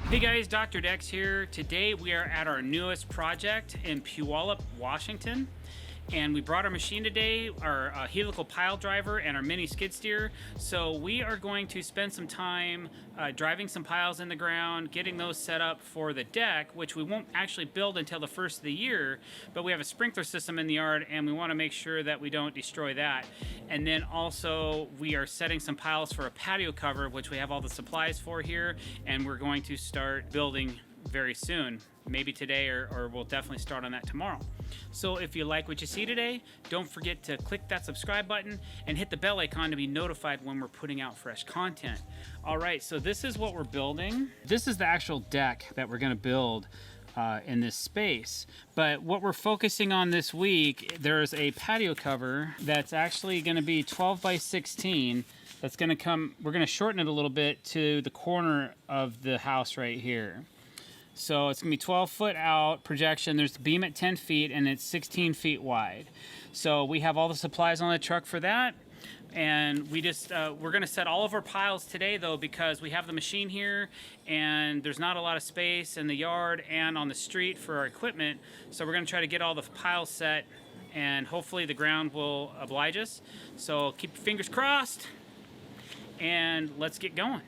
Hey guys, Dr. Dex here. Today we are at our newest project in Puyallup, Washington. And we brought our machine today, our helical pile driver and our mini skid steer. So we are going to spend some time driving some piles in the ground, getting those set up for the deck, which we won't actually build until the first of the year, but we have a sprinkler system in the yard and we want to make sure that we don't destroy that. And then also we are setting some piles for a patio cover, which we have all the supplies for here, and we're going to start building very soon, maybe today, or we'll definitely start on that tomorrow. So if you like what you see today, don't forget to click that subscribe button and hit the bell icon to be notified when we're putting out fresh content. All right, so this is what we're building. This is the actual deck that we're gonna build in this space. But what we're focusing on this week, there's a patio cover that's actually gonna be 12 by 16. That's gonna come, we're gonna shorten it a little bit to the corner of the house right here. So it's gonna be 12 foot out projection. There's the beam at 10 feet and it's 16 feet wide. So we have all the supplies on the truck for that. And we just, we're gonna set all of our piles today though, because we have the machine here and there's not a lot of space in the yard and on the street for our equipment. So we're gonna try to get all the piles set and hopefully the ground will oblige us. So keep your fingers crossed and let's get going.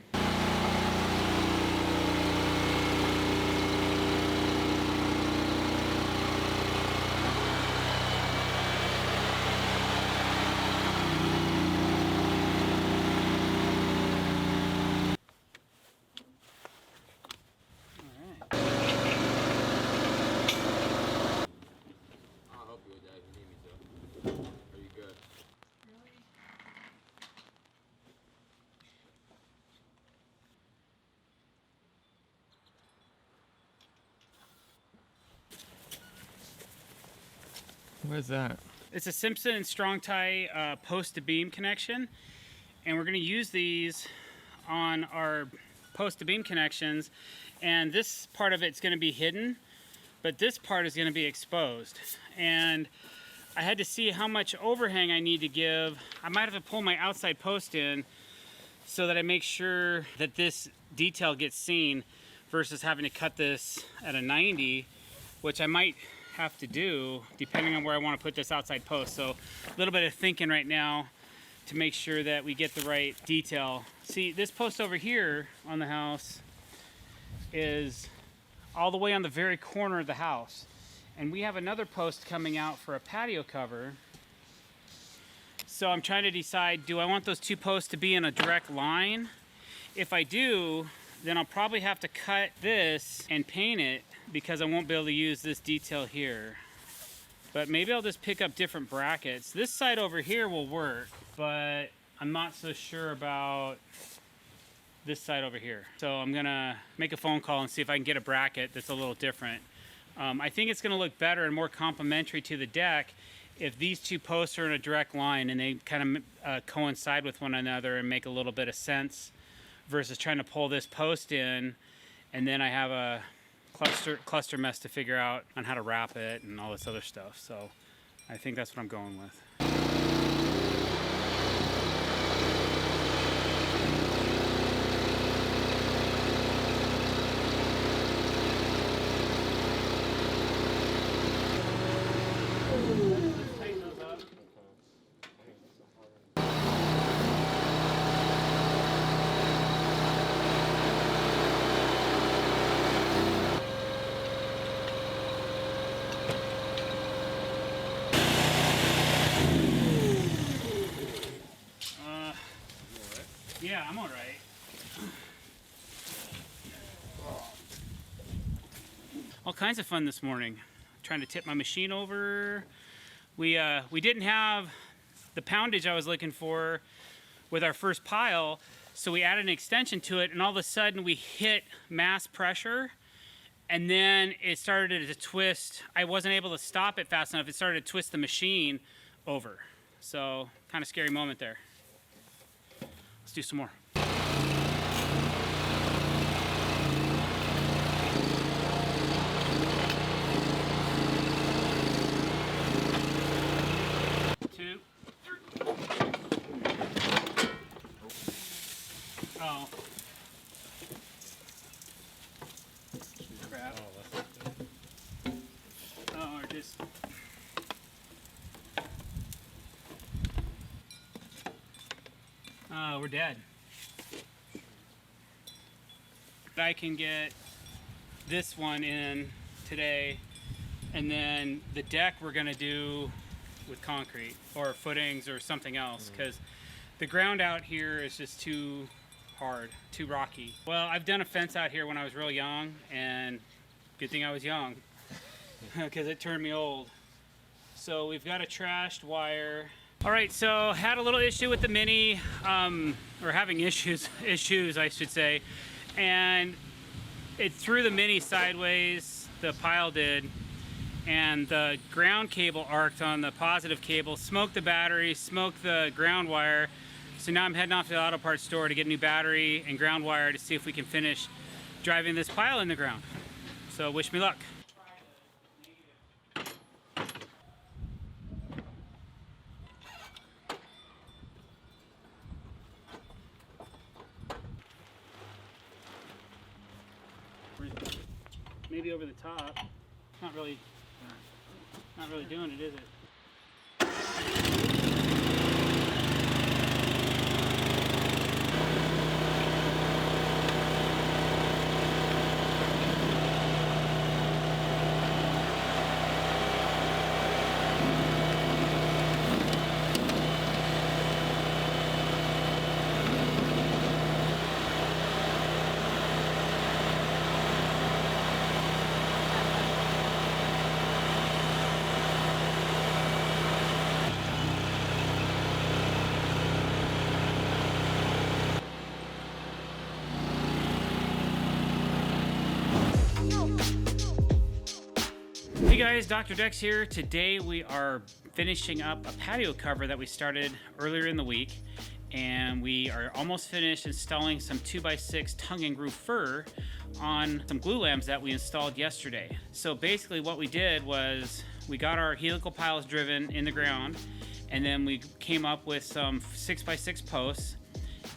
Where's that? It's a Simpson and strong tie post to beam connection, and we're going to use these on our post to beam connections, and this part of it's going to be hidden, but this part is going to be exposed. And I had to see how much overhang I need to give. I might have to pull my outside post in so that I make sure that this detail gets seen versus having to cut this at a 90, which I might have to do depending on where I want to put this outside post. So a little bit of thinking right now to make sure that we get the right detail. See, this post over here on the house is all the way on the very corner of the house, and we have another post coming out for a patio cover. So I'm trying to decide, do I want those two posts to be in a direct line? If I do, then I'll probably have to cut this and paint it because I won't be able to use this detail here. But maybe I'll just pick up different brackets. This side over here will work, but I'm not so sure about this side over here. So I'm gonna make a phone call and see if I can get a bracket that's a little different. I think it's gonna look better and more complementary to the deck if these two posts are in a direct line and they kind of coincide with one another and make a little bit of sense, versus trying to pull this post in and then I have a cluster mess to figure out on how to wrap it and all this other stuff. So I think that's what I'm going with. Let's tighten those up. Yeah, I'm all right. All kinds of fun this morning. Trying to tip my machine over. We didn't have the poundage I was looking for with our first pile, so we added an extension to it, and all of a sudden we hit mass pressure, and then it started to twist. I wasn't able to stop it fast enough. It started to twist the machine over. So, kind of scary moment there. Let's do some more. Oh. just... Oh, we're dead. I can get this one in today, and then the deck we're gonna do with concrete or footings or something else, because the ground out here is just too hard, too rocky. Well, I've done a fence out here when I was real young, and good thing I was young because it turned me old. So we've got a trashed wire. All right, so had a little issue with the Mini, or having issues I should say, and it threw the Mini sideways, the pile did, and the ground cable arced on the positive cable, smoked the battery, smoked the ground wire. So now I'm heading off to the auto parts store to get a new battery and ground wire to see if we can finish driving this pile in the ground. So wish me luck. Maybe over the top. Not really doing it, is it? Hey guys, Dr. Decks here. Today we are finishing up a patio cover that we started earlier in the week, and we are almost finished installing some 2x6 tongue and groove fir on some glue lambs that we installed yesterday. So basically what we did was we got our helical piles driven in the ground, and then we came up with some 6x6 posts,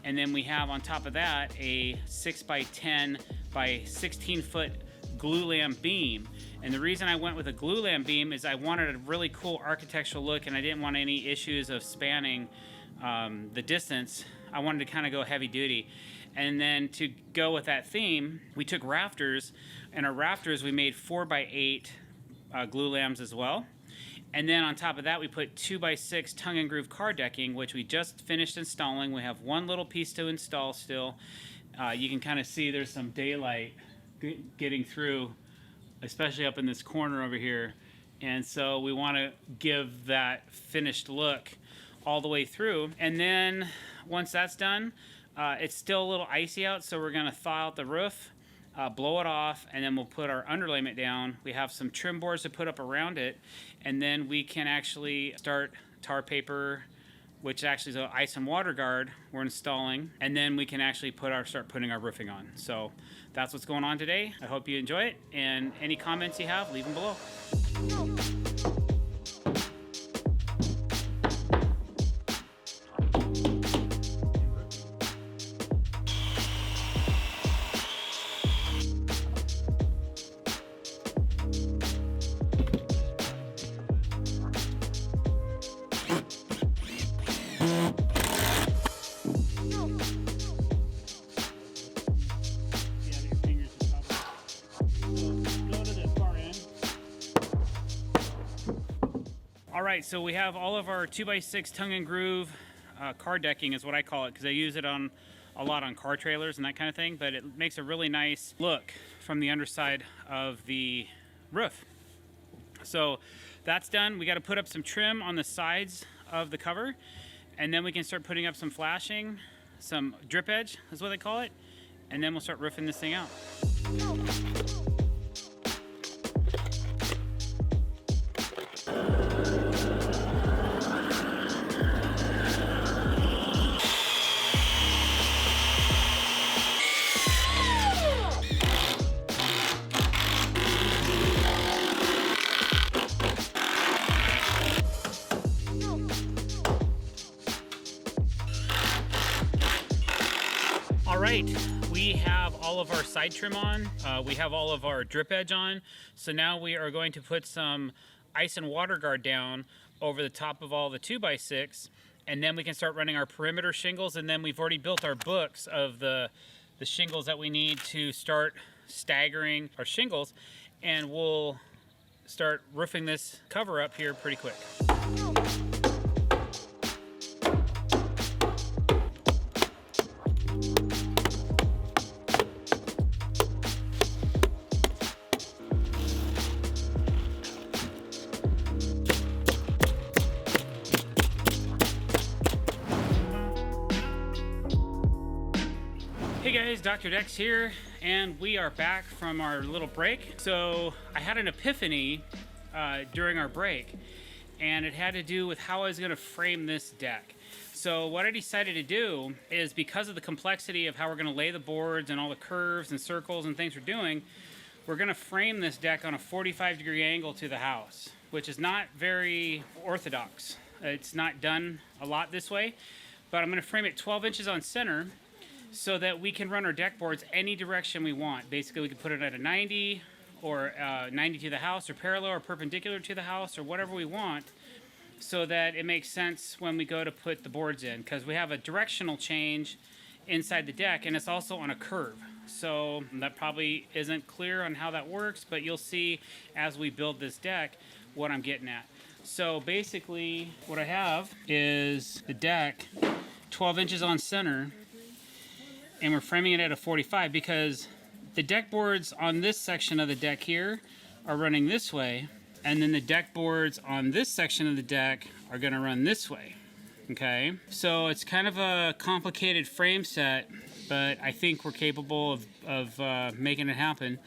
and then we have on top of that a 6x10 by 16 foot glue lamb beam. And the reason I went with a glue lamb beam is I wanted a really cool architectural look, and I didn't want any issues of spanning the distance. I wanted to kind of go heavy duty. And then to go with that theme, we took rafters, and our rafters we made 4x8 glue lambs as well. And then on top of that we put 2x6 tongue and groove car decking, which we just finished installing. We have one little piece to install still. You can kind of see there's some daylight getting through, especially up in this corner over here. And so we want to give that finished look all the way through. And then once that's done, it's still a little icy out, so we're going to thaw out the roof, blow it off, and then we'll put our underlayment down. We have some trim boards to put up around it, and then we can actually start tar paper, which actually is an ice and water guard we're installing, and then we can actually start putting our roofing on. So that's what's going on today. I hope you enjoy it, and any comments you have, leave them below. All right, so we have all of our 2x6 tongue and groove car decking is what I call it, because I use it a lot on car trailers and that kind of thing, but it makes a really nice look from the underside of the roof. So that's done. We got to put up some trim on the sides of the cover, and then we can start putting up some flashing, some drip edge is what they call it, and then we'll start roofing this thing out. All right, we have all of our side trim on. We have all of our drip edge on. So now we are going to put some ice and water guard down over the top of all the 2x6, and then we can start running our perimeter shingles, and then we've already built our books of the shingles that we need to start staggering our shingles, and we'll start roofing this cover up here pretty quick. Hey guys, Dr. Dex here, and we are back from our little break. So I had an epiphany during our break, and it had to do with how I was going to frame this deck. So what I decided to do is, because of the complexity of how we're going to lay the boards and all the curves and circles and things we're doing, we're going to frame this deck on a 45-degree angle to the house, which is not very orthodox. It's not done a lot this way, but I'm going to frame it 12 inches on center, so that we can run our deck boards any direction we want. Basically, we can put it at a 90 or 90 to the house, or parallel or perpendicular to the house, or whatever we want, so that it makes sense when we go to put the boards in, because we have a directional change inside the deck, and it's also on a curve. So that probably isn't clear on how that works, but you'll see as we build this deck what I'm getting at. So basically what I have is the deck 12 inches on center, and we're framing it at a 45 because the deck boards on this section of the deck here are running this way, and then the deck boards on this section of the deck are going to run this way. Okay, so it's kind of a complicated frame set, but I think we're capable of making it happen.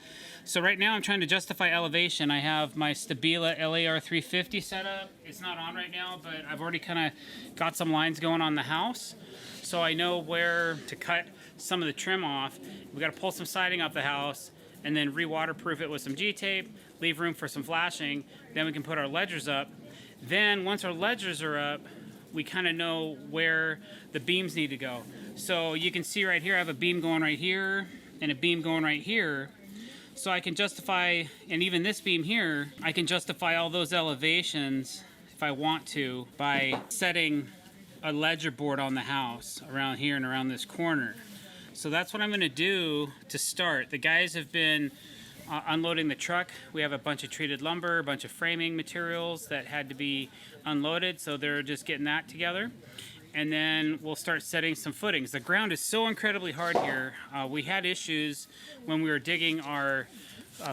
So right now I'm trying to justify elevation. I have my Stabila LAR 350 set up. It's not on right now, but I've already kind of got some lines going on the house, so I know where to cut some of the trim off. We got to pull some siding off the house and then re-waterproof it with some G-tape, leave room for some flashing, then we can put our ledgers up. Then once our ledgers are up, we kind of know where the beams need to go. So you can see right here I have a beam going right here and a beam going right here. So I can justify, and even this beam here, I can justify all those elevations if I want to by setting a ledger board on the house around here and around this corner. So that's what I'm going to do to start. The guys have been unloading the truck. We have a bunch of treated lumber, a bunch of framing materials that had to be unloaded, so they're just getting that together. And then we'll start setting some footings. The ground is so incredibly hard here. We had issues when we were digging our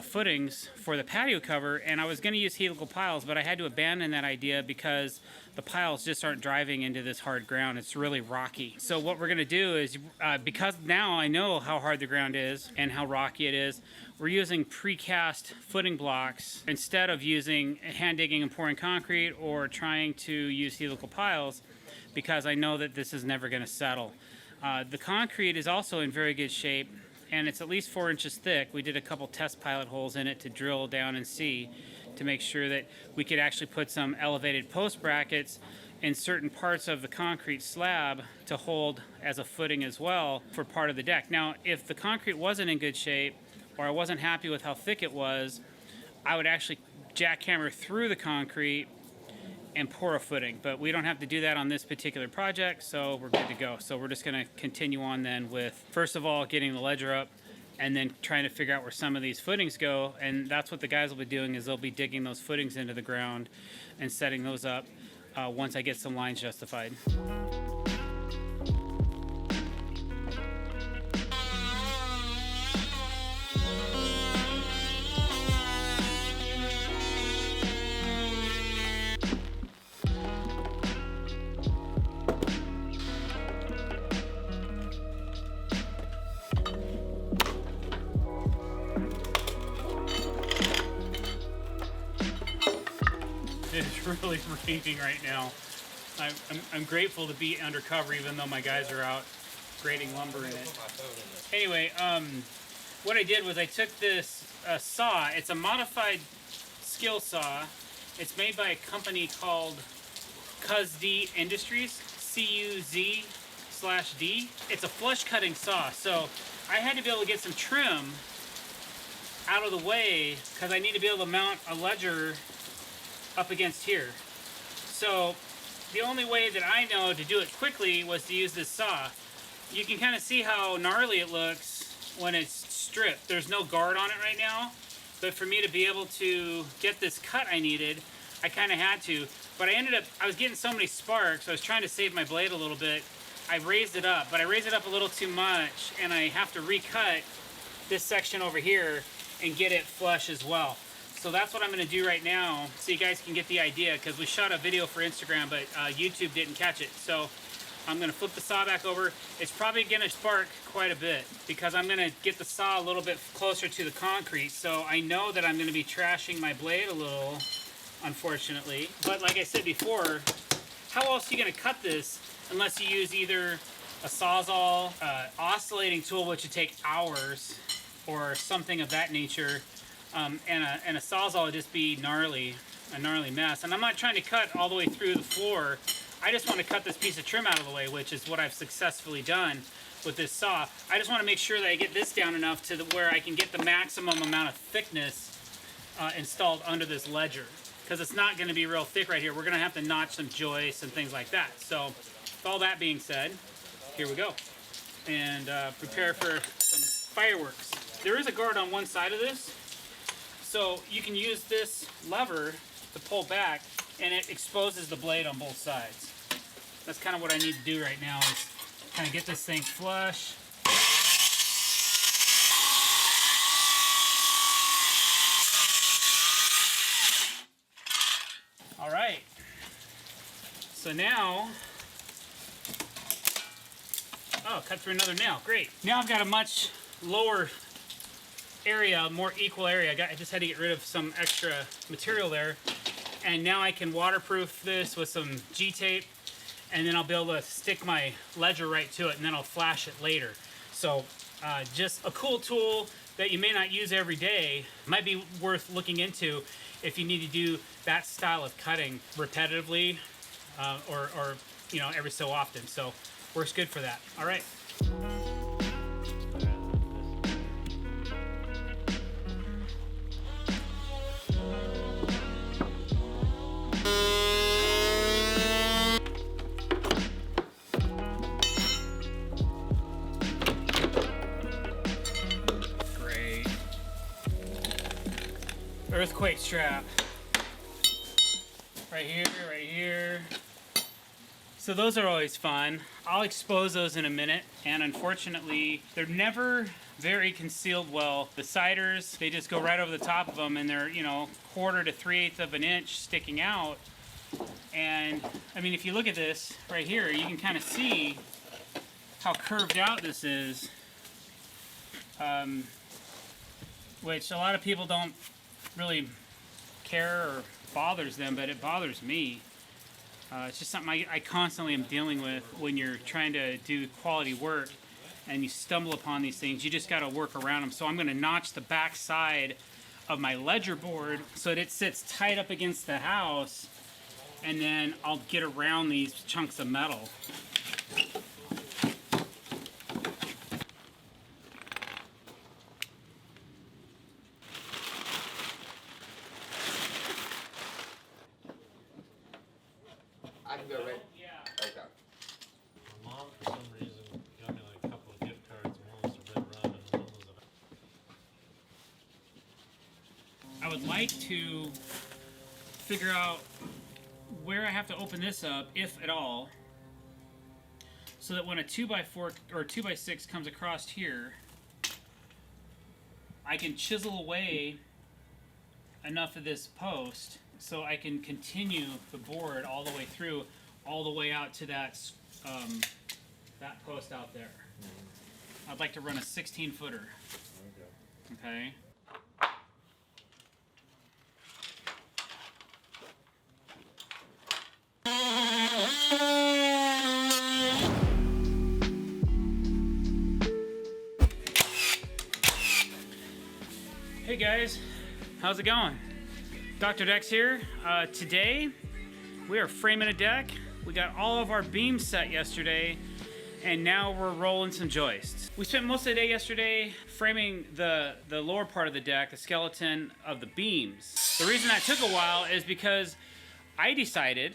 footings for the patio cover, and I was going to use helical piles, but I had to abandon that idea because the piles just aren't driving into this hard ground. It's really rocky. So what we're going to do is, because now I know how hard the ground is and how rocky it is, we're using precast footing blocks instead of using hand digging and pouring concrete or trying to use helical piles, because I know that this is never going to settle. The concrete is also in very good shape, and it's at least 4 inches thick. We did a couple test pilot holes in it to drill down and see, to make sure that we could actually put some elevated post brackets in certain parts of the concrete slab to hold as a footing as well for part of the deck. Now, if the concrete wasn't in good shape, or I wasn't happy with how thick it was, I would actually jackhammer through the concrete and pour a footing, but we don't have to do that on this particular project, so we're good to go. So we're just going to continue on then with, first of all, getting the ledger up, and then trying to figure out where some of these footings go. And that's what the guys will be doing, is they'll be digging those footings into the ground and setting those up once I get some lines justified. It's really raining right now. I'm grateful to be undercover, even though my guys are out grading lumber in it. Anyway, what I did was I took this saw. It's a modified skill saw. It's made by a company called CuzD Industries, CUZ/D. It's a flush cutting saw, so I had to be able to get some trim out of the way because I need to be able to mount a ledger up against here. So the only way that I know to do it quickly was to use this saw. You can kind of see how gnarly it looks when it's stripped. There's no guard on it right now, but for me to be able to get this cut I needed, I kind of had to. But I was getting so many sparks, I was trying to save my blade a little bit. I raised it up, but I raised it up a little too much, and I have to recut this section over here and get it flush as well. So that's what I'm going to do right now, so you guys can get the idea, because we shot a video for Instagram, but YouTube didn't catch it. So I'm going to flip the saw back over. It's probably going to spark quite a bit, because I'm going to get the saw a little bit closer to the concrete, so I know that I'm going to be trashing my blade a little, unfortunately. But like I said before, how else are you going to cut this unless you use either a Sawzall, oscillating tool, which would take hours, or something of that nature, and a Sawzall would just be a gnarly mess. And I'm not trying to cut all the way through the floor. I just want to cut this piece of trim out of the way, which is what I've successfully done with this saw. I just want to make sure that I get this down enough to where I can get the maximum amount of thickness installed under this ledger, because it's not going to be real thick right here. We're going to have to notch some joists and things like that. So with all that being said, here we go, and prepare for some fireworks. There is a guard on one side of this, so you can use this lever to pull back, and it exposes the blade on both sides. That's kind of what I need to do right now, is kind of get this thing flush. All right, so now, oh, cut through another nail, great. Now I've got a much lower area, more equal area. I just had to get rid of some extra material there, and now I can waterproof this with some G-tape, and then I'll be able to stick my ledger right to it, and then I'll flash it later. So just a cool tool that you may not use every day, might be worth looking into if you need to do that style of cutting repetitively, or you know, every so often. So works good for that. All right. Earthquake strap. Right here, right here. So those are always fun. I'll expose those in a minute, and unfortunately, they're never very concealed well. The siders, they just go right over the top of them, and they're, you know, 1/4 to 3/8 of an inch sticking out. And I mean, if you look at this right here, you can kind of see how curved out this is, which a lot of people don't really care or bothers them, but it bothers me. It's just something I constantly am dealing with when you're trying to do quality work and you stumble upon these things. You just got to work around them. So I'm going to notch the back side of my ledger board so that it sits tight up against the house, and then I'll get around these chunks of metal. I can go right. Yeah. Okay. My mom, for some reason, got me like a couple of gift cards. One was a Red Robin, and one was a... I would like to figure out where I have to open this up, if at all, so that when a 2x4 or 2x6 comes across here, I can chisel away enough of this post so I can continue the board all the way through, all the way out to that that post out there. I'd like to run a 16-footer. Okay. Hey guys, how's it going? Dr. Decks here. Today we are framing a deck. We got all of our beams set yesterday, and now we're rolling some joists. We spent most of the day yesterday framing the lower part of the deck, the skeleton of the beams. The reason that took a while is because I decided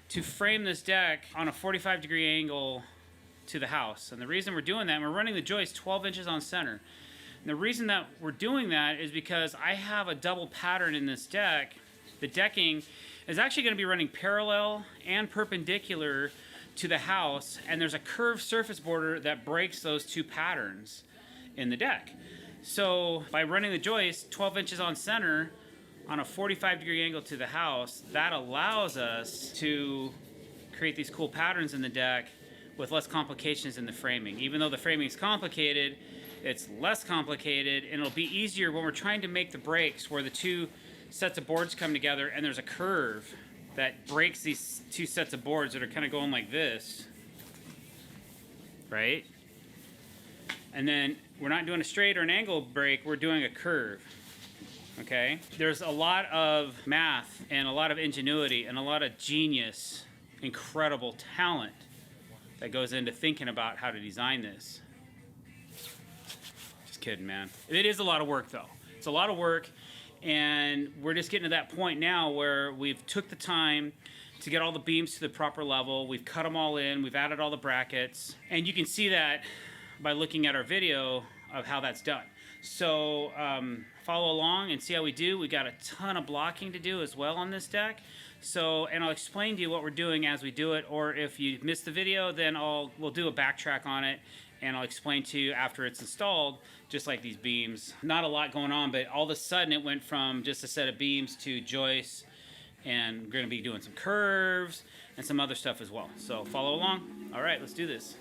to frame this deck on a 45-degree angle to the house. And the reason we're doing that, we're running the joist 12 inches on center. And the reason that we're doing that is because I have a double pattern in this deck. The decking is actually going to be running parallel and perpendicular to the house, and there's a curved surface border that breaks those two patterns in the deck. So by running the joist 12 inches on center on a 45-degree angle to the house, that allows us to create these cool patterns in the deck with less complications in the framing. Even though the framing is complicated, it's less complicated, and it'll be easier when we're trying to make the breaks where the two sets of boards come together and there's a curve that breaks these two sets of boards that are kind of going like this, right? And then we're not doing a straight or an angle break, we're doing a curve. Okay? There's a lot of math and a lot of ingenuity and a lot of genius, incredible talent that goes into thinking about how to design this. Just kidding, man. It is a lot of work, though. It's a lot of work, and we're just getting to that point now where we've took the time to get all the beams to the proper level. We've cut them all in. We've added all the brackets. And you can see that by looking at our video of how that's done. So follow along and see how we do. We got a ton of blocking to do as well on this deck. So, and I'll explain to you what we're doing as we do it, or if you missed the video, then we'll do a backtrack on it, and I'll explain to you after it's installed, just like these beams. Not a lot going on, but all of a sudden it went from just a set of beams to joists, and we're gonna be doing some curves and some other stuff as well. So follow along. All right, let's do this.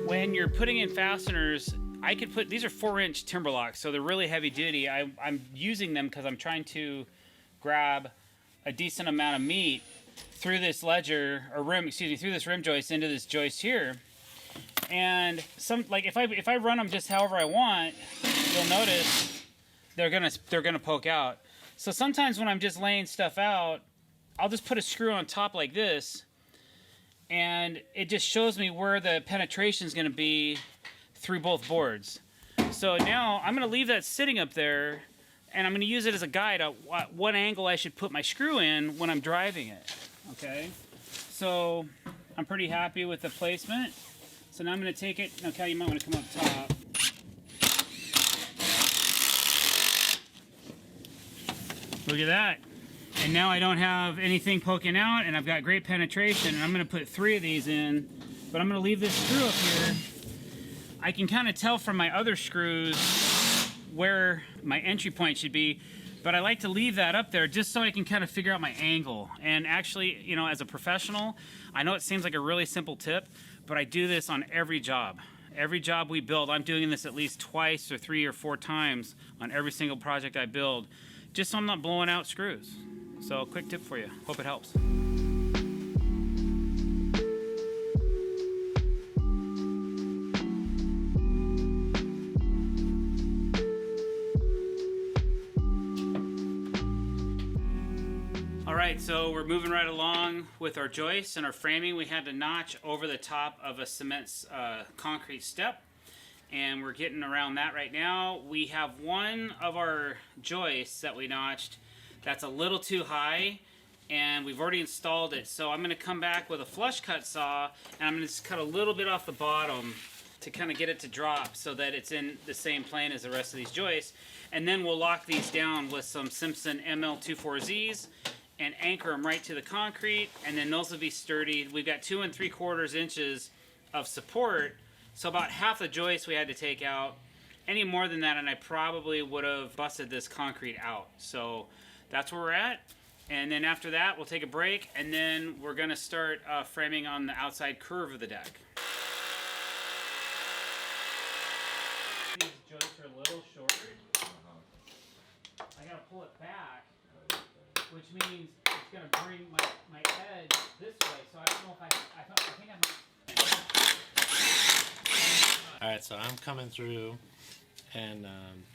When you're putting in fasteners, I could put, these are 4-inch timber locks, so they're really heavy duty. I'm using them because I'm trying to grab a decent amount of meat through this ledger, or rim, excuse me, through this rim joist into this joist here. And some, like if I run them just however I want, you'll notice they're gonna poke out. So sometimes when I'm just laying stuff out, I'll just put a screw on top like this, and it just shows me where the penetration is going to be through both boards. So now I'm going to leave that sitting up there, and I'm going to use it as a guide at what angle I should put my screw in when I'm driving it. Okay, so I'm pretty happy with the placement. So now I'm going to take it. Now, Cal, you might want to come up top. Look at that. And now I don't have anything poking out, and I've got great penetration, and I'm going to put 3 of these in, but I'm going to leave this screw up here. I can kind of tell from my other screws where my entry point should be, but I like to leave that up there just so I can kind of figure out my angle. And actually, you know, as a professional, I know it seems like a really simple tip, but I do this on every job. Every job we build, I'm doing this at least twice or 3 or 4 times on every single project I build, just so I'm not blowing out screws. So, quick tip for you. Hope it helps. All right, so we're moving right along with our joists and our framing. We had to notch over the top of a cement concrete step, and we're getting around that right now. We have one of our joists that we notched that's a little too high, and we've already installed it. So I'm going to come back with a flush cut saw, and I'm going to just cut a little bit off the bottom to kind of get it to drop so that it's in the same plane as the rest of these joists. And then we'll lock these down with some Simpson ML24Zs and anchor them right to the concrete, and then those will be sturdy. We've got 2 3/4 inches of support, so about half the joist we had to take out. Any more than that, and I probably would have busted this concrete out. So that's where we're at, and then after that we'll take a break, and then we're going to start framing on the outside curve of the deck. These joists are a little short. I got to pull it back, which means it's going to bring my edge this way, so I don't know if I think I might. Alright, so I'm coming through and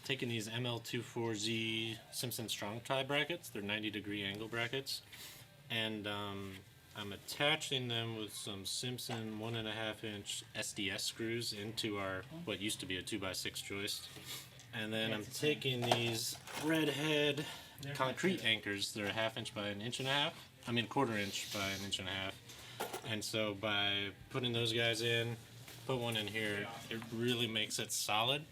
taking these ML24Z Simpson strong tie brackets. They're 90-degree angle brackets. And I'm attaching them with some Simpson 1.5-inch SDS screws into our, what used to be a 2x6 joist. And then I'm taking these redhead concrete anchors. They're 1/2 inch by 1.5 inches. I mean 1/4 inch by 1.5 inches. And so by putting those guys in, put one in here, it really makes it solid.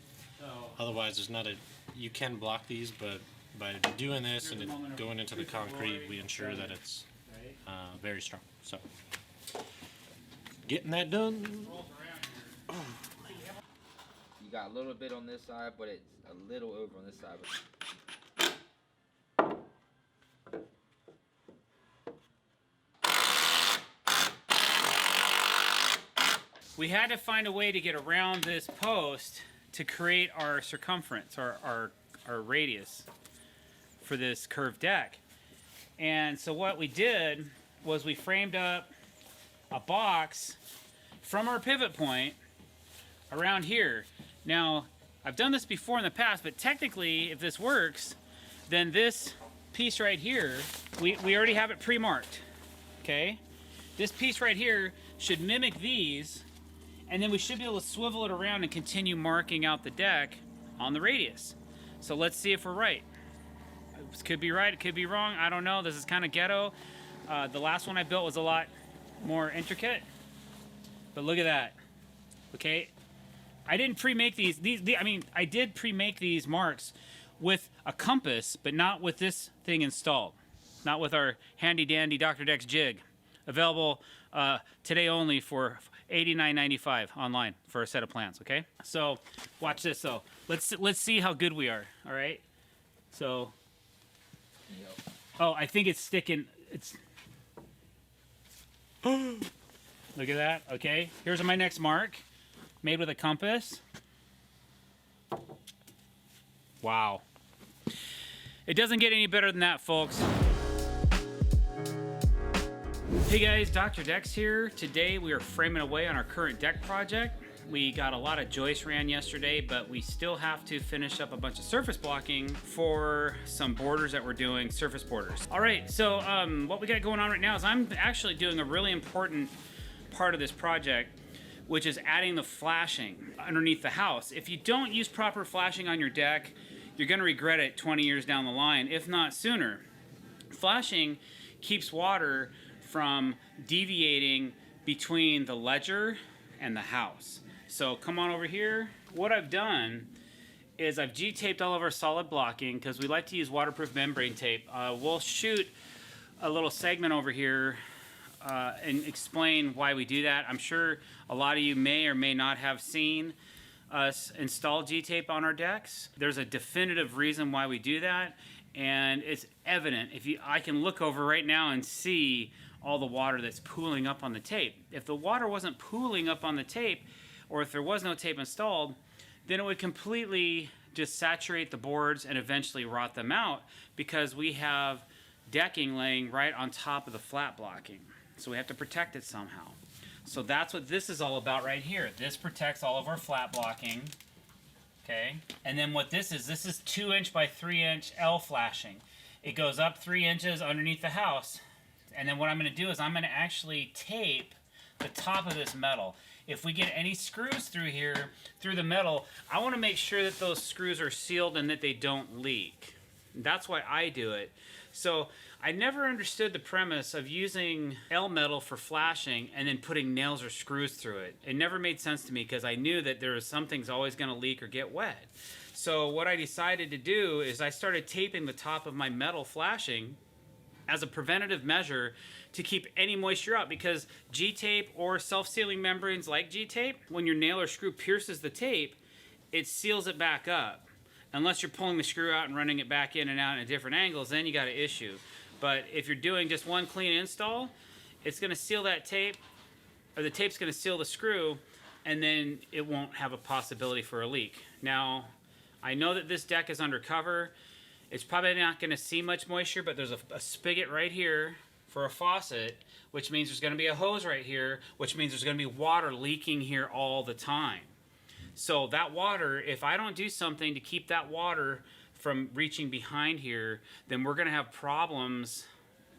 Otherwise, there's not a, you can block these, but by doing this and it going into the concrete, we ensure that it's very strong. So, getting that done. You got a little bit on this side, but it's a little over on this side. We had to find a way to get around this post to create our circumference, our radius for this curved deck. And so what we did was we framed up a box from our pivot point around here. Now, I've done this before in the past, but technically, if this works, then this piece right here, we already have it pre-marked, okay? This piece right here should mimic these, and then we should be able to swivel it around and continue marking out the deck on the radius. So let's see if we're right. It could be right, it could be wrong, I don't know. This is kind of ghetto. The last one I built was a lot more intricate, but look at that, okay? I didn't pre-make these, I mean, I did pre-make these marks with a compass, but not with this thing installed. Not with our handy-dandy Dr. Deck's jig. Available today only for $89.95 online for a set of plans, okay? So, watch this though. Let's see how good we are, all right? So, oh, I think it's sticking, it's, look at that, okay? Here's my next mark, made with a compass. Wow. It doesn't get any better than that, folks. Hey guys, Dr. Decks here. Today we are framing away on our current deck project. We got a lot of joist ran yesterday, but we still have to finish up a bunch of surface blocking for some borders that we're doing, surface borders. All right, so what we got going on right now is I'm actually doing a really important part of this project, which is adding the flashing underneath the house. If you don't use proper flashing on your deck, you're gonna regret it 20 years down the line, if not sooner. Flashing keeps water from deviating between the ledger and the house. So come on over here. What I've done is I've G-taped all of our solid blocking because we like to use waterproof membrane tape. We'll shoot a little segment over here and explain why we do that. I'm sure a lot of you may or may not have seen us install G-tape on our decks. There's a definitive reason why we do that, and it's evident. I can look over right now and see all the water that's pooling up on the tape. If the water wasn't pooling up on the tape, or if there was no tape installed, then it would completely just saturate the boards and eventually rot them out because we have decking laying right on top of the flat blocking. So we have to protect it somehow. So that's what this is all about right here. This protects all of our flat blocking, okay? And then what this is 2-inch by 3-inch L flashing. It goes up 3 inches underneath the house. And then what I'm gonna do is I'm gonna actually tape the top of this metal. If we get any screws through here, through the metal, I wanna make sure that those screws are sealed and that they don't leak. That's why I do it. So I never understood the premise of using L metal for flashing and then putting nails or screws through it. It never made sense to me because I knew that there was something's always gonna leak or get wet. So what I decided to do is I started taping the top of my metal flashing as a preventative measure to keep any moisture out, because G-tape or self-sealing membranes like G-tape, when your nail or screw pierces the tape, it seals it back up. Unless you're pulling the screw out and running it back in and out at different angles, then you got an issue. But if you're doing just one clean install, it's gonna seal that tape, or the tape's gonna seal the screw, and then it won't have a possibility for a leak. Now, I know that this deck is undercover. It's probably not gonna see much moisture, but there's a spigot right here for a faucet, which means there's going to be a hose right here, which means there's going to be water leaking here all the time. So that water, if I don't do something to keep that water from reaching behind here, then we're going to have problems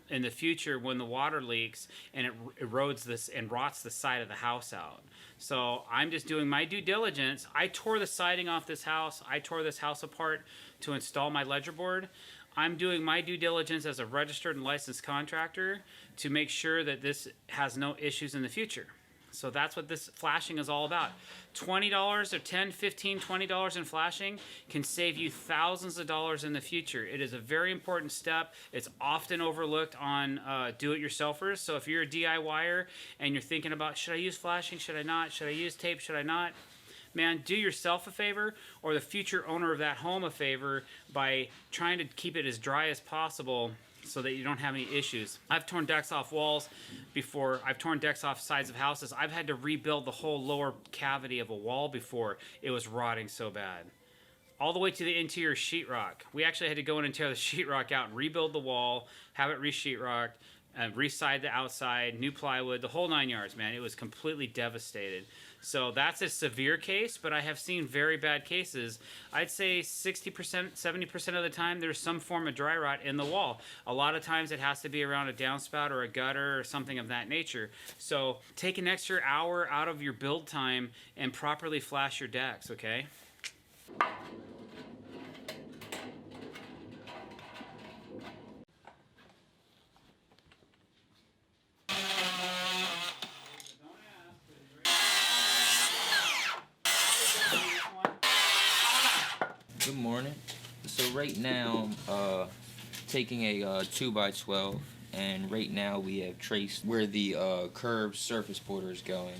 in the future when the water leaks and it erodes this and rots the side of the house out. So I'm just doing my due diligence. I tore the siding off this house. I tore this house apart to install my ledger board. I'm doing my due diligence as a registered and licensed contractor to make sure that this has no issues in the future. So that's what this flashing is all about. $20 or $10, $15, $20 in flashing can save you thousands of dollars in the future. It is a very important step. It's often overlooked on do-it-yourselfers. So if you're a DIYer and you're thinking about, should I use flashing, should I not, should I use tape, should I not? Man, do yourself a favor or the future owner of that home a favor by trying to keep it as dry as possible so that you don't have any issues. I've torn decks off walls before. I've torn decks off sides of houses. I've had to rebuild the whole lower cavity of a wall before. It was rotting so bad. All the way to the interior sheetrock. We actually had to go in and tear the sheetrock out and rebuild the wall, have it re-sheetrocked, re-side the outside, new plywood, the whole 9 yards, man. It was completely devastated. So that's a severe case, but I have seen very bad cases. I'd say 60%, 70% of the time there's some form of dry rot in the wall. A lot of times it has to be around a downspout or a gutter or something of that nature. So take an extra hour out of your build time and properly flash your decks, okay? Good morning. So right now, taking a 2x12, and right now we have traced where the curved surface border is going,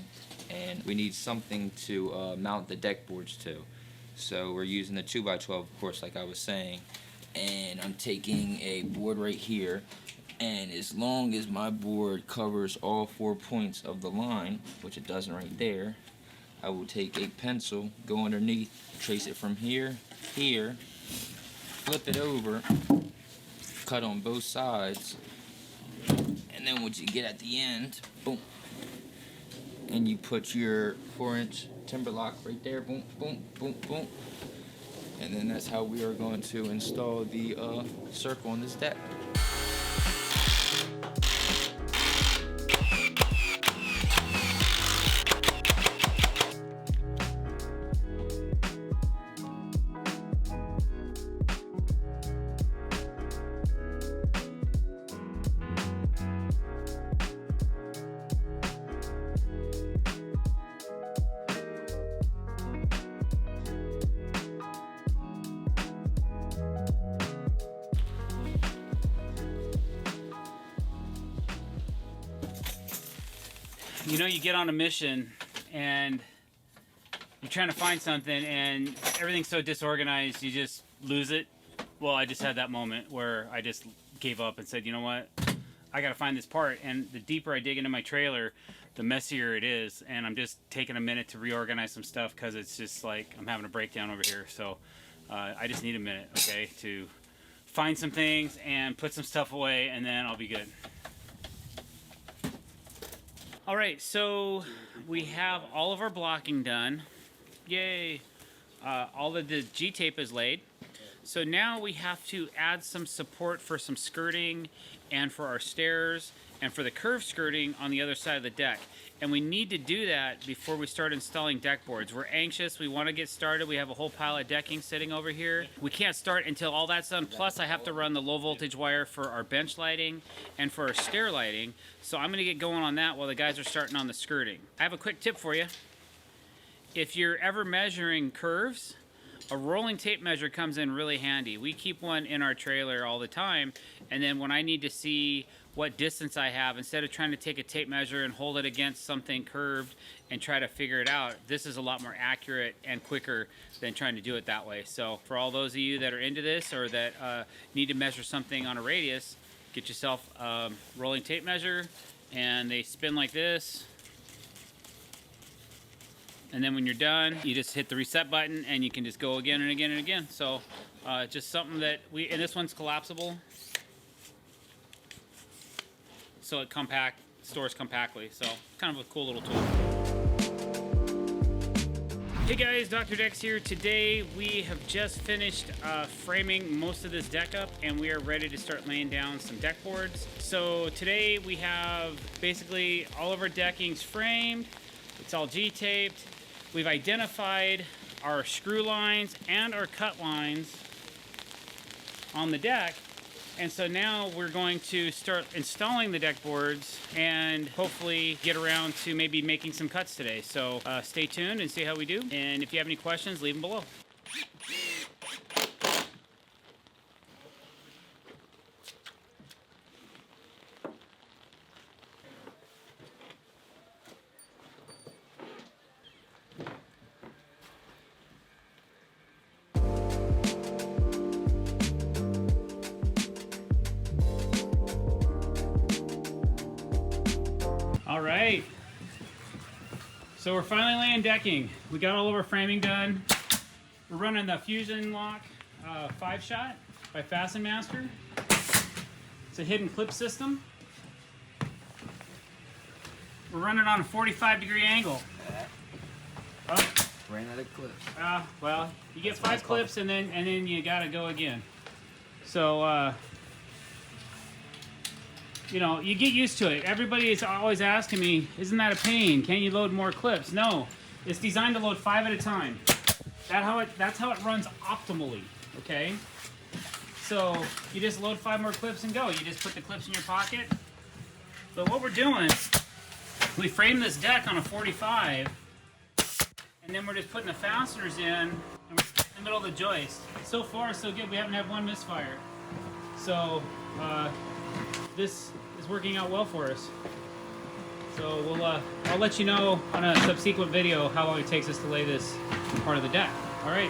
and we need something to mount the deck boards to. So we're using the 2x12, of course, like I was saying, and I'm taking a board right here, and as long as my board covers all 4 points of the line, which it doesn't right there, I will take a pencil, go underneath, trace it from here, flip it over, cut on both sides, and then once you get at the end, boom, and you put your 4-inch timber lock right there, boom, boom, boom, boom, and then that's how we are going to install the circle on this deck. You know, you get on a mission and you're trying to find something and everything's so disorganized, you just lose it. Well, I just had that moment where I just gave up and said, you know what, I gotta find this part. And the deeper I dig into my trailer, the messier it is. And I'm just taking a minute to reorganize some stuff because it's just like I'm having a breakdown over here. So I just need a minute, okay, to find some things and put some stuff away, and then I'll be good. All right, so we have all of our blocking done. Yay. All of the G-tape is laid. So now we have to add some support for some skirting and for our stairs and for the curved skirting on the other side of the deck. And we need to do that before we start installing deck boards. We're anxious, we want to get started. We have a whole pile of decking sitting over here. We can't start until all that's done. Plus I have to run the low voltage wire for our bench lighting and for our stair lighting. So I'm going to get going on that while the guys are starting on the skirting. I have a quick tip for you. If you're ever measuring curves, a rolling tape measure comes in really handy. We keep one in our trailer all the time, and then when I need to see what distance I have, instead of trying to take a tape measure and hold it against something curved and try to figure it out, this is a lot more accurate and quicker than trying to do it that way. So for all those of you that are into this or that need to measure something on a radius, get yourself a rolling tape measure, and they spin like this. And then when you're done, you just hit the reset button and you can just go again and again and again. So just something that and this one's collapsible. so it stores compactly. So kind of a cool little tool. Hey guys, drdecks here. Today we have just finished framing most of this deck up, and we are ready to start laying down some deck boards. So today we have basically all of our deckings framed. It's all G-taped. We've identified our screw lines and our cut lines on the deck. And so now we're going to start installing the deck boards and hopefully get around to maybe making some cuts today. So stay tuned and see how we do. And if you have any questions, leave them below. All right, so we're finally laying decking. We got all of our framing done. We're running the Fusion Lock 5-shot by Fasten Master. It's a hidden clip system. We're running on a 45-degree angle. Oh. Ran out of clips. Well, you get 5 clips and then you gotta go again. So you know, you get used to it. Everybody is always asking me, isn't that a pain? Can't you load more clips? No, it's designed to load 5 at a time. That's how it runs optimally, okay? So you just load 5 more clips and go. You just put the clips in your pocket. But what we're doing, we frame this deck on a 45, and then we're just putting the fasteners in, and we're in the middle of the joist. So far, so good. We haven't had one misfire. So, this is working out well for us. So I'll let you know on a subsequent video how long it takes us to lay this part of the deck. All right.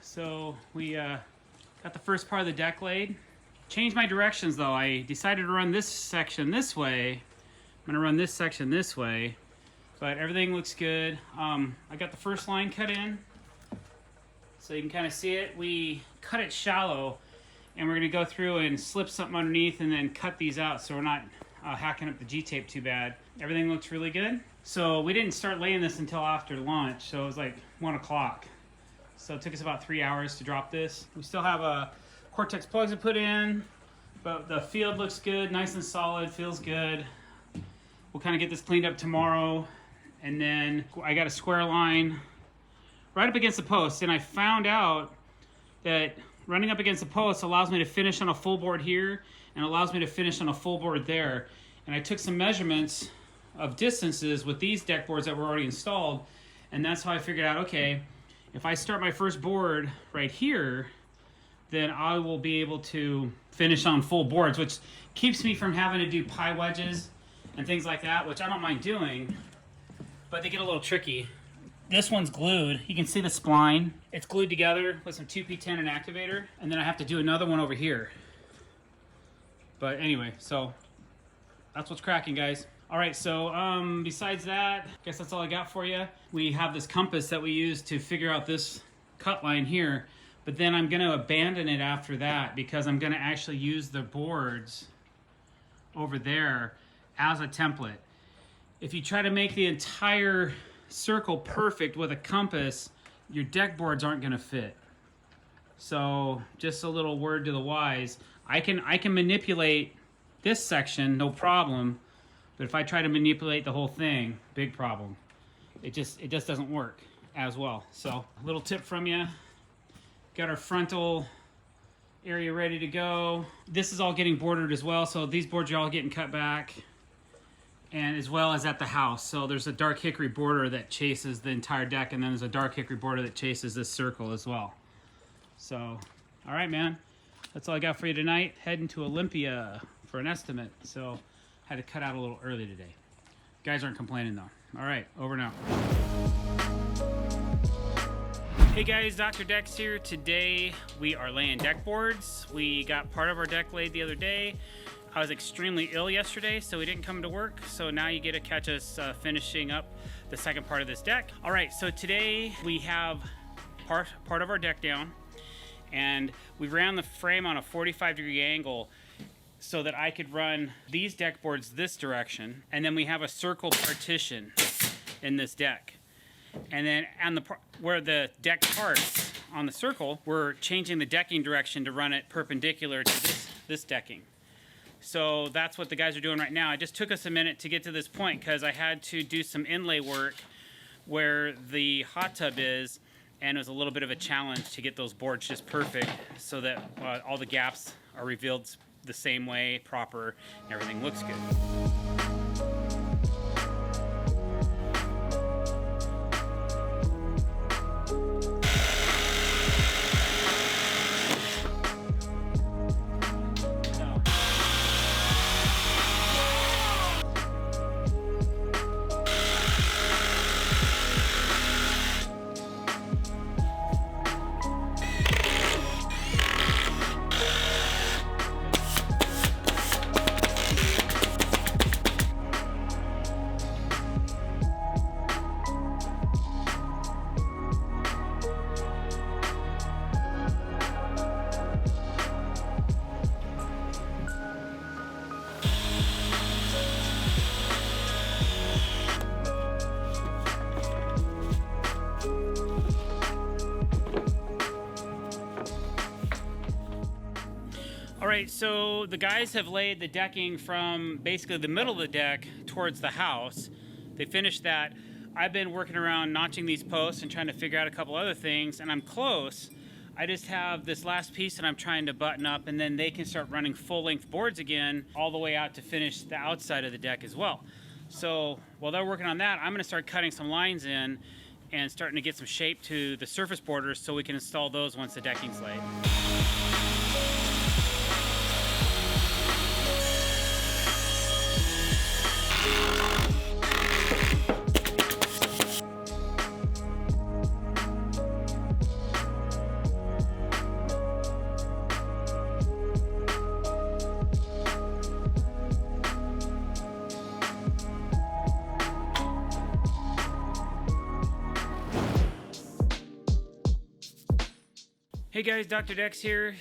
So we got the first part of the deck laid. Changed my directions though. I decided to run this section this way. I'm gonna run this section this way, but everything looks good. I got the first line cut in, so you can kind of see it. We cut it shallow, and we're gonna go through and slip something underneath and then cut these out so we're not hacking up the G-tape too bad. Everything looks really good. So we didn't start laying this until after lunch, so it was like 1 o'clock. So it took us about 3 hours to drop this. We still have Cortex plugs to put in, but the field looks good, nice and solid, feels good. We'll kind of get this cleaned up tomorrow. And then I got a square line right up against the post, and I found out that running up against the post allows me to finish on a full board here and allows me to finish on a full board there. And I took some measurements of distances with these deck boards that were already installed, and that's how I figured out, okay, if I start my first board right here, then I will be able to finish on full boards, which keeps me from having to do pie wedges and things like that, which I don't mind doing, but they get a little tricky. This one's glued. You can see the spline. It's glued together with some 2P10 and activator, and then I have to do another one over here. But anyway, so that's what's cracking, guys. All right, so besides that, I guess that's all I got for you. We have this compass that we use to figure out this cut line here, but then I'm gonna abandon it after that because I'm gonna actually use the boards over there as a template. If you try to make the entire circle perfect with a compass, your deck boards aren't gonna fit. So just a little word to the wise, I can manipulate this section, no problem. But if I try to manipulate the whole thing, big problem. It just doesn't work as well. So, a little tip from you. Got our frontal area ready to go. This is all getting bordered as well, so these boards are all getting cut back. And as well as at the house. So there's a dark hickory border that chases the entire deck, and then there's a dark hickory border that chases this circle as well. So, all right, man. That's all I got for you tonight. Heading to Olympia for an estimate. So, had to cut out a little early today. Guys aren't complaining though. All right, over now. Hey guys, Dr. Decks here. Today we are laying deck boards. We got part of our deck laid the other day. I was extremely ill yesterday, so we didn't come to work. So now you get to catch us finishing up the second part of this deck. All right, so today we have part of our deck down, and we ran the frame on a 45-degree angle so that I could run these deck boards this direction, and then we have a circle partition in this deck. And then on where the deck parts on the circle, we're changing the decking direction to run it perpendicular to this decking. So that's what the guys are doing right now. It just took us a minute to get to this point because I had to do some inlay work where the hot tub is, and it was a little bit of a challenge to get those boards just perfect so that all the gaps are revealed the same way, proper, and everything looks good. All right, so the guys have laid the decking from basically the middle of the deck towards the house. They finished that. I've been working around notching these posts and trying to figure out a couple other things, and I'm close. I just have this last piece that I'm trying to button up, and then they can start running full-length boards again all the way out to finish the outside of the deck as well. So while they're working on that, I'm going to start cutting some lines in and starting to get some shape to the surface borders so we can install those once the decking's laid. Hey guys, Dr. Decks here.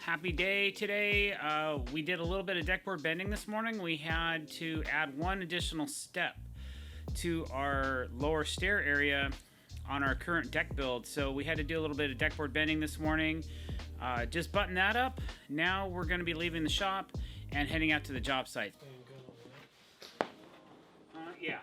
Happy day today. We did a little bit of deck board bending this morning. We had to add one additional step to our lower stair area on our current deck build. So we had to do a little bit of deck board bending this morning. Just button that up. Now we're going to be leaving the shop and heading out to the job site. Yeah.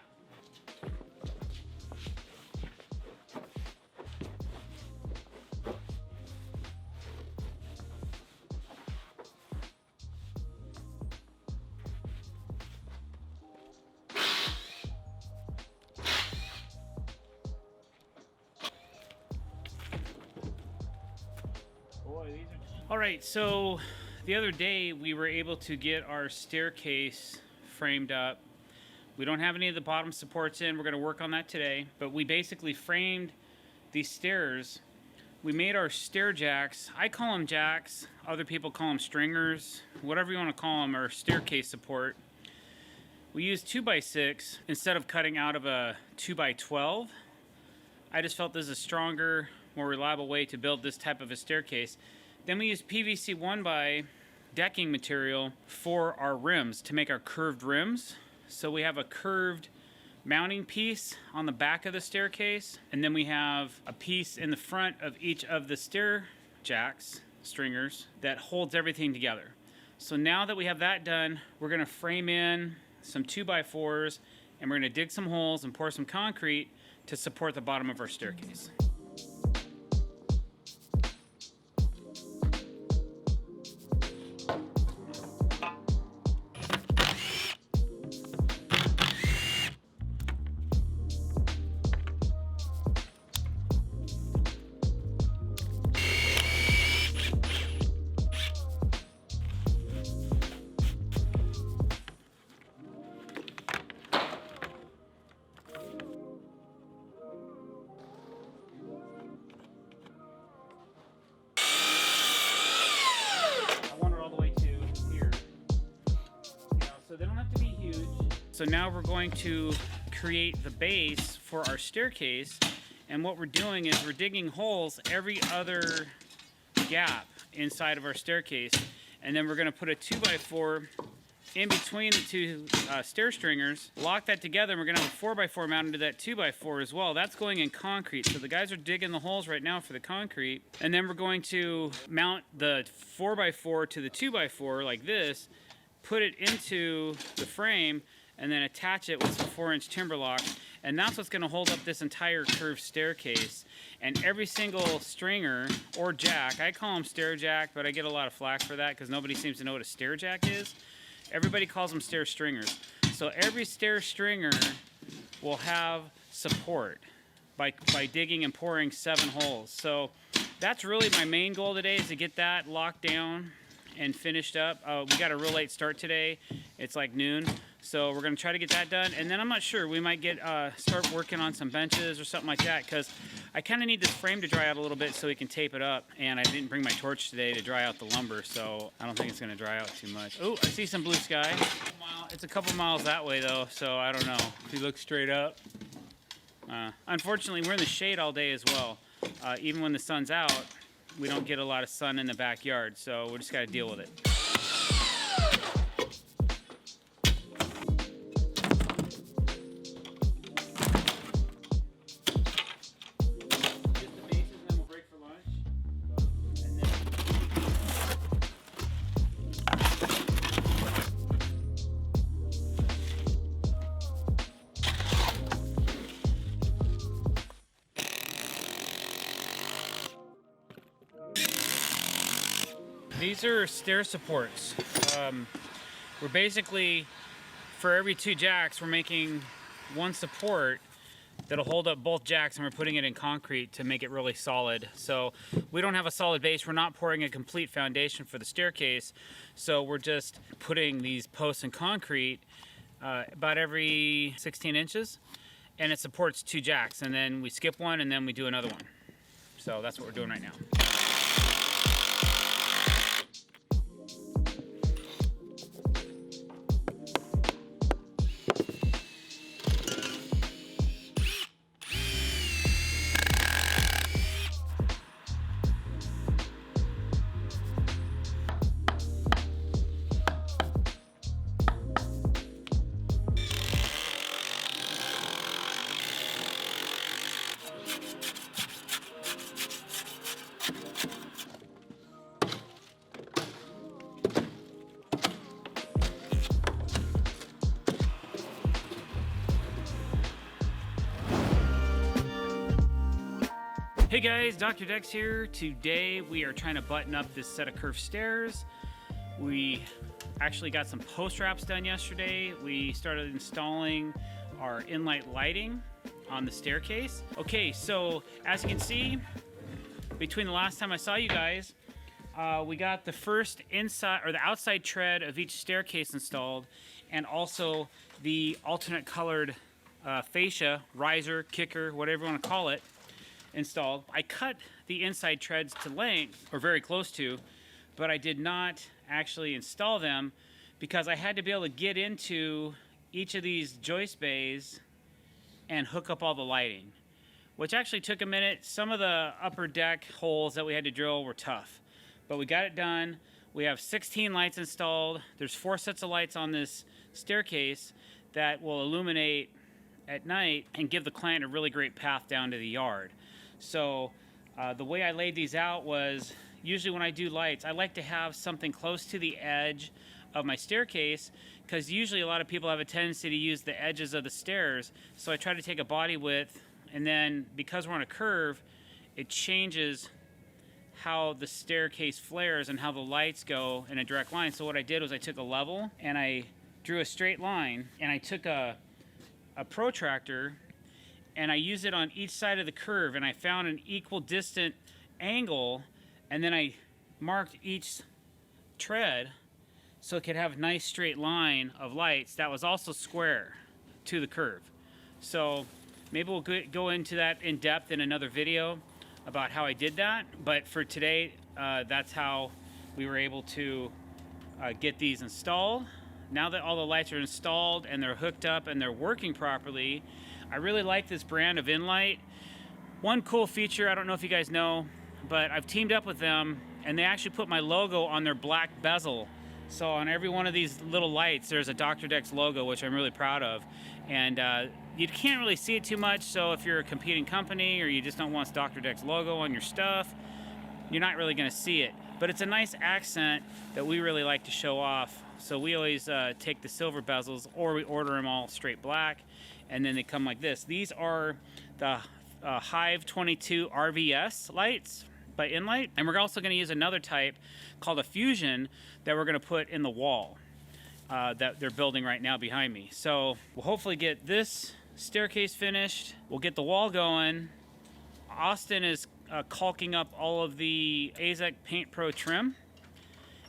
All right, so the other day we were able to get our staircase framed up. We don't have any of the bottom supports in. We're going to work on that today, but we basically framed these stairs. We made our stair jacks. I call them jacks. Other people call them stringers. Whatever you want to call them, or staircase support. We used 2x6 instead of cutting out of a 2x12. I just felt this is a stronger, more reliable way to build this type of a staircase. Then we used PVC 1x decking material for our rims to make our curved rims. So we have a curved mounting piece on the back of the staircase, and then we have a piece in the front of each of the stair jacks, stringers, that holds everything together. So now that we have that done, we're gonna frame in some 2x4s and we're gonna dig some holes and pour some concrete to support the bottom of our staircase. So now we're going to create the base for our staircase, and what we're doing is we're digging holes every other gap inside of our staircase, and then we're going to put a 2x4 in between the two stair stringers, lock that together, and we're going to have a 4x4 mounted to that 2x4 as well. That's going in concrete. So the guys are digging the holes right now for the concrete, and then we're going to mount the 4x4 to the 2x4 like this, put it into the frame, and then attach it with some 4-inch timber lock, and that's what's going to hold up this entire curved staircase. And every single stringer or jack, I call them stair jack, but I get a lot of flack for that because nobody seems to know what a stair jack is. Everybody calls them stair stringers. So every stair stringer will have support by digging and pouring 7 holes. So that's really my main goal today, is to get that locked down and finished up. We got a real late start today. It's like noon. So we're gonna try to get that done, and then I'm not sure, we might get start working on some benches or something like that, because I kind of need this frame to dry out a little bit so we can tape it up, and I didn't bring my torch today to dry out the lumber, so I don't think it's gonna dry out too much. Oh, I see some blue sky. It's a couple miles that way though, so I don't know. If you look straight up. Unfortunately, we're in the shade all day as well. Even when the sun's out, we don't get a lot of sun in the backyard, so we just gotta deal with it. These are stair supports. We're basically, for every 2 jacks, we're making 1 support that'll hold up both jacks, and we're putting it in concrete to make it really solid. So we don't have a solid base. We're not pouring a complete foundation for the staircase. So we're just putting these posts in concrete about every 16 inches, and it supports 2 jacks. And then we skip one, and then we do another one. So that's what we're doing right now. Hey guys, Dr. Dex here. Today we are trying to button up this set of curved stairs. We actually got some post wraps done yesterday. We started installing our inlight lighting on the staircase. Okay, so as you can see, between the last time I saw you guys, we got the first inside or the outside tread of each staircase installed, and also the alternate colored fascia, riser, kicker, whatever you want to call it, installed. I cut the inside treads to length, or very close to, but I did not actually install them because I had to be able to get into each of these joist bays and hook up all the lighting, which actually took a minute. Some of the upper deck holes that we had to drill were tough, but we got it done. We have 16 lights installed. There's 4 sets of lights on this staircase that will illuminate at night and give the client a really great path down to the yard. So the way I laid these out was usually when I do lights, I like to have something close to the edge of my staircase, because usually a lot of people have a tendency to use the edges of the stairs. So I try to take a body width, and then because we're on a curve, it changes how the staircase flares and how the lights go in a direct line. So what I did was I took a level and I drew a straight line, and I took a protractor and I used it on each side of the curve, and I found an equal distant angle, and then I marked each tread so it could have a nice straight line of lights that was also square to the curve. So maybe we'll go into that in depth in another video about how I did that, but for today, that's how we were able to get these installed. Now that all the lights are installed and they're hooked up and they're working properly, I really like this brand of Inlight. One cool feature, I don't know if you guys know, but I've teamed up with them, and they actually put my logo on their black bezel. So on every one of these little lights, there's a Dr. Decks logo, which I'm really proud of. And you can't really see it too much, so if you're a competing company or you just don't want Dr. Decks logo on your stuff, you're not really gonna see it. But it's a nice accent that we really like to show off. So we always take the silver bezels, or we order them all straight black, and then they come like this. These are the Hive 22 RVS lights by Inlight, and we're also going to use another type called a Fusion that we're going to put in the wall that they're building right now behind me. So we'll hopefully get this staircase finished. We'll get the wall going. Austin is caulking up all of the AZEK Paint Pro trim,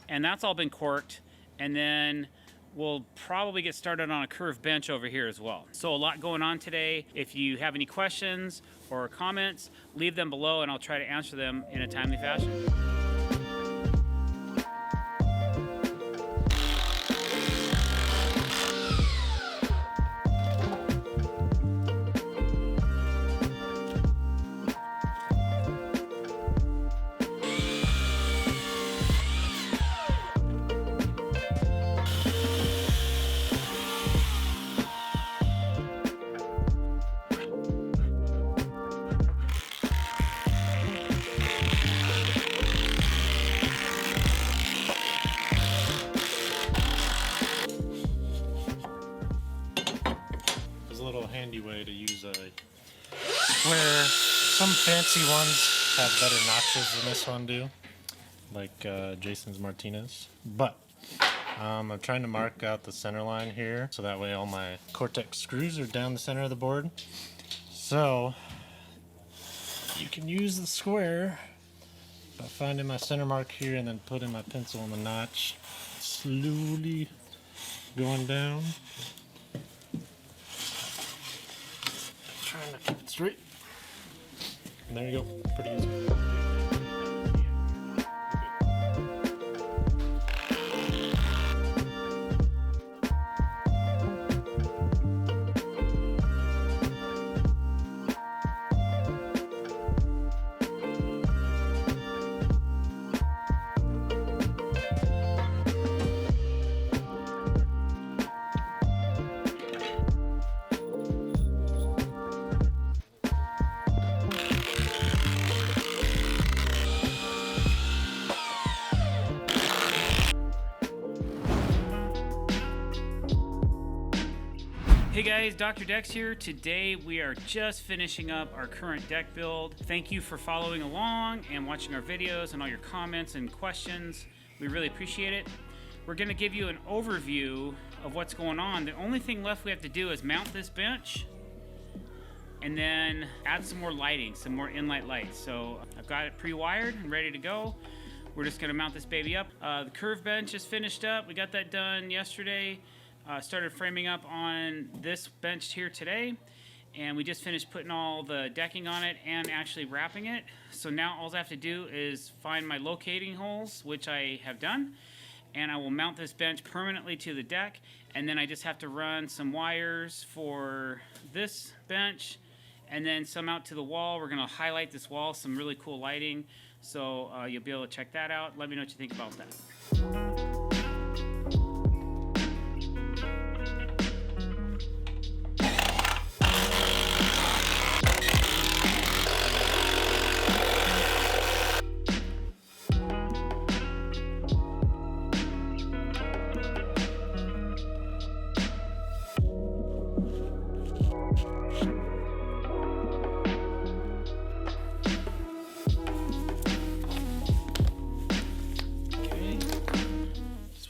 and that's all been corked. And then we'll probably get started on a curved bench over here as well. So a lot going on today. If you have any questions or comments, leave them below and I'll try to answer them in a timely fashion. Handy way to use a square. Some fancy ones have better notches than this one do, like Jason's Martinez. But I'm trying to mark out the center line here, so that way all my Cortex screws are down the center of the board. So you can use the square by finding my center mark here and then putting my pencil in the notch, slowly going down. Trying to keep it straight. And there you go. Pretty easy. Hey guys, Dr. Decks here. Today we are just finishing up our current deck build. Thank you for following along and watching our videos and all your comments and questions. We really appreciate it. We're gonna give you an overview of what's going on. The only thing left we have to do is mount this bench and then add some more lighting, some more Inlight lights. So I've got it pre-wired and ready to go. We're just gonna mount this baby up. The curve bench is finished up. We got that done yesterday. Started framing up on this bench here today, and we just finished putting all the decking on it and actually wrapping it. So now all I have to do is find my locating holes, which I have done, and I will mount this bench permanently to the deck, and then I just have to run some wires for this bench and then some out to the wall. We're going to highlight this wall, some really cool lighting, so you'll be able to check that out. Let me know what you think about that.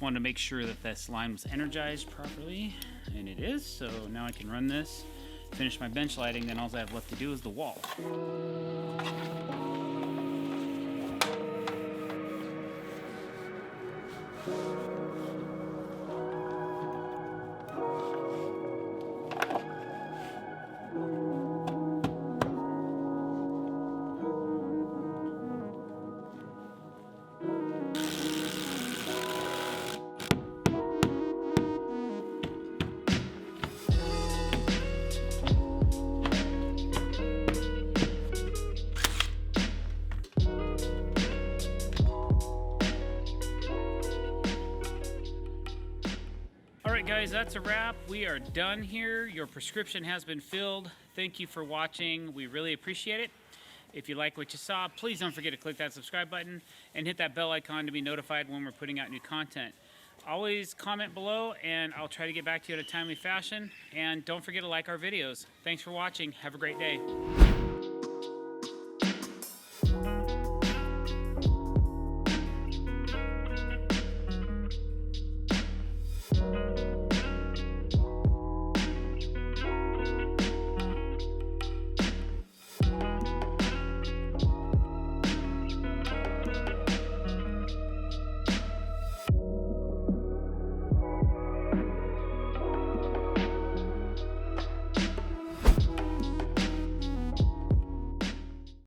wanted to make sure that this line was energized properly, and it is. So now I can run this, finish my bench lighting, then all I have left to do is the wall. Alright guys, that's a wrap. We are done here. Your prescription has been filled. Thank you for watching. We really appreciate it. If you like what you saw, please don't forget to click that subscribe button and hit that bell icon to be notified when we're putting out new content. Always comment below and I'll try to get back to you in a timely fashion. And don't forget to like our videos. Thanks for watching. Have a great day.